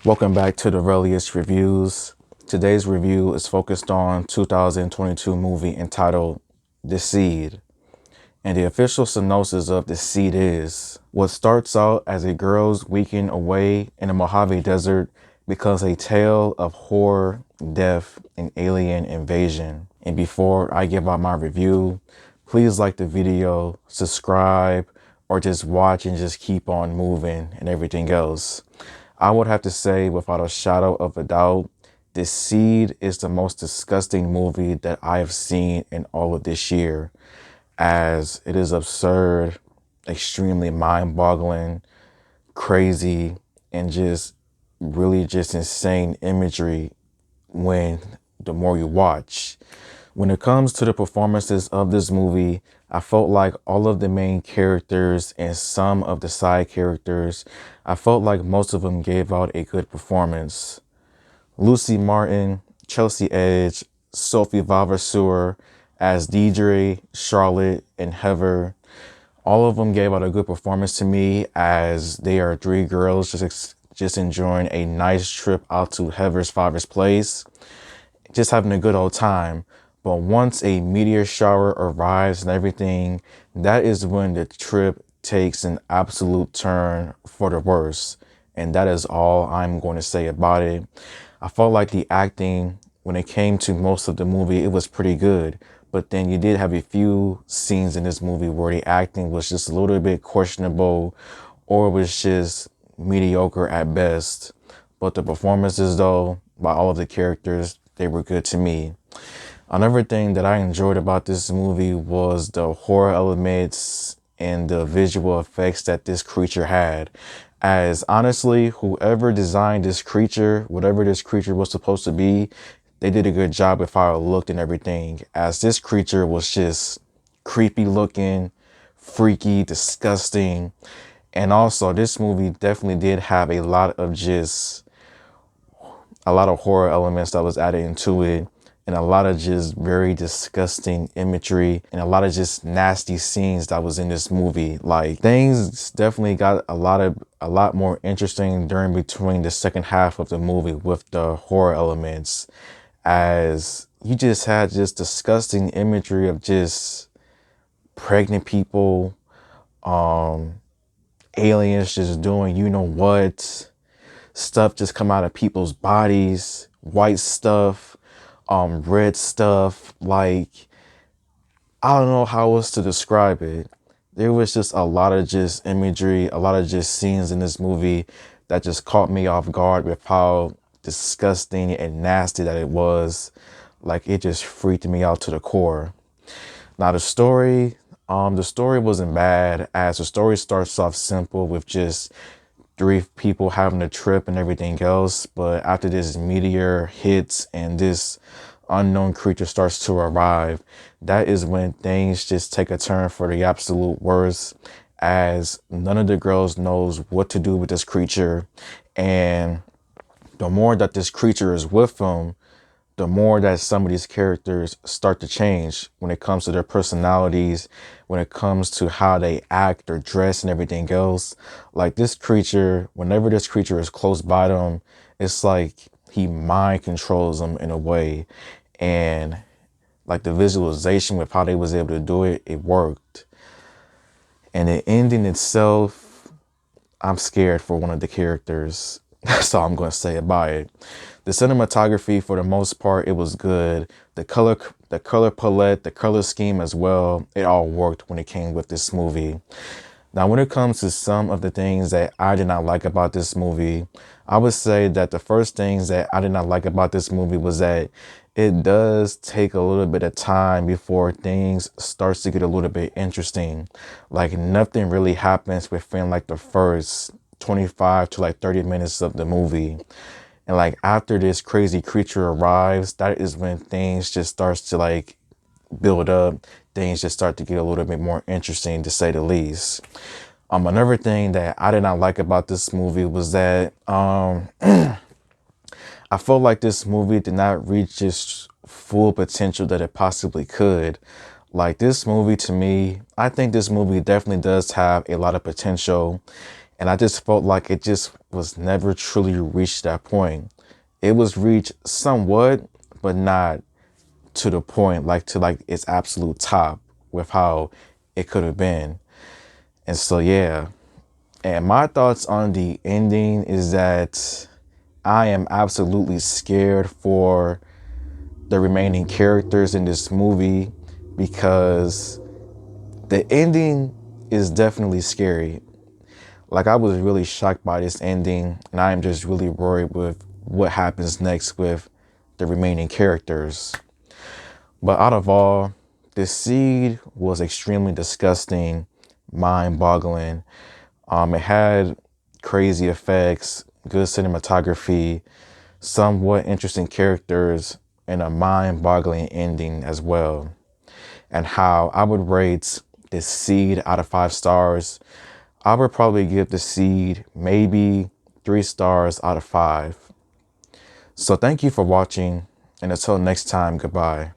Welcome back to the Relius Reviews. Today's review is focused on 2022 movie entitled The Seed. And the official synopsis of The Seed is: what starts out as a girl's weekend away in the Mojave Desert becomes a tale of horror, death, and alien invasion. And before I give out my review, please like the video, subscribe, or just watch and just keep on moving and everything else. I would have to say, without a shadow of a doubt, The Seed is the most disgusting movie that I have seen in all of this year, as it is absurd, extremely mind-boggling, crazy, and just really just insane imagery when the more you watch. When it comes to the performances of this movie, I felt like all of the main characters and some of the side characters, I felt like most of them gave out a good performance. Lucy Martin, Chelsea Edge, Sophie Vavasseur as Deidre, Charlotte, and Heather. All of them gave out a good performance to me, as they are three girls just enjoying a nice trip out to Heather's father's place, just having a good old time. But once a meteor shower arrives and everything, that is when the trip takes an absolute turn for the worse. And that is all I'm going to say about it. I felt like the acting, when it came to most of the movie, it was pretty good. But then you did have a few scenes in this movie where the acting was just a little bit questionable, or was just mediocre at best. But the performances, though, by all of the characters, they were good to me. Another thing that I enjoyed about this movie was the horror elements and the visual effects that this creature had. As honestly, whoever designed this creature, whatever this creature was supposed to be, they did a good job with how it looked and everything. As this creature was just creepy looking, freaky, disgusting. And also, this movie definitely did have a lot of horror elements that was added into it, and a lot of just very disgusting imagery, and a lot of just nasty scenes that was in this movie. Like, things definitely got a lot more interesting during between the second half of the movie with the horror elements, as you just had just disgusting imagery of just pregnant people, aliens just doing you know what, stuff just come out of people's bodies, white stuff, red stuff. Like, I don't know how else to describe it. There was just a lot of just imagery, a lot of just scenes in this movie that just caught me off guard with how disgusting and nasty that it was. Like, it just freaked me out to the core. Now the story wasn't bad, as the story starts off simple with just three people having a trip and everything else. But after this meteor hits and this unknown creature starts to arrive, that is when things just take a turn for the absolute worst, as none of the girls knows what to do with this creature. And the more that this creature is with them, the more that some of these characters start to change when it comes to their personalities, when it comes to how they act or dress and everything else. Like, this creature, whenever this creature is close by them, it's like he mind controls them in a way. And like, the visualization with how they was able to do it, it worked. And the ending itself, I'm scared for one of the characters. That's all I'm going to say about it. The cinematography, for the most part, it was good. The color palette, the color scheme as well, it all worked when it came with this movie. Now, when it comes to some of the things that I did not like about this movie, I would say that the first things that I did not like about this movie was that it does take a little bit of time before things starts to get a little bit interesting. Like, nothing really happens within like the first 25 to like 30 minutes of the movie. And like, after this crazy creature arrives, that is when things just starts to like build up. Things just start to get a little bit more interesting, to say the least. Another thing that I did not like about this movie was that I felt like this movie did not reach its full potential that it possibly could. Like, this movie, to me, I think this movie definitely does have a lot of potential. And I just felt like it just was never truly reached that point. It was reached somewhat, but not to the point, like to like its absolute top with how it could have been. And so, yeah. And my thoughts on the ending is that I am absolutely scared for the remaining characters in this movie, because the ending is definitely scary. Like, I was really shocked by this ending, and I am just really worried with what happens next with the remaining characters. But out of all, the seed was extremely disgusting, mind-boggling. It had crazy effects, good cinematography, somewhat interesting characters, and a mind-boggling ending as well. And how I would rate this seed out of 5 stars, I would probably give the seed maybe 3 stars out of 5. So thank you for watching, and until next time, goodbye.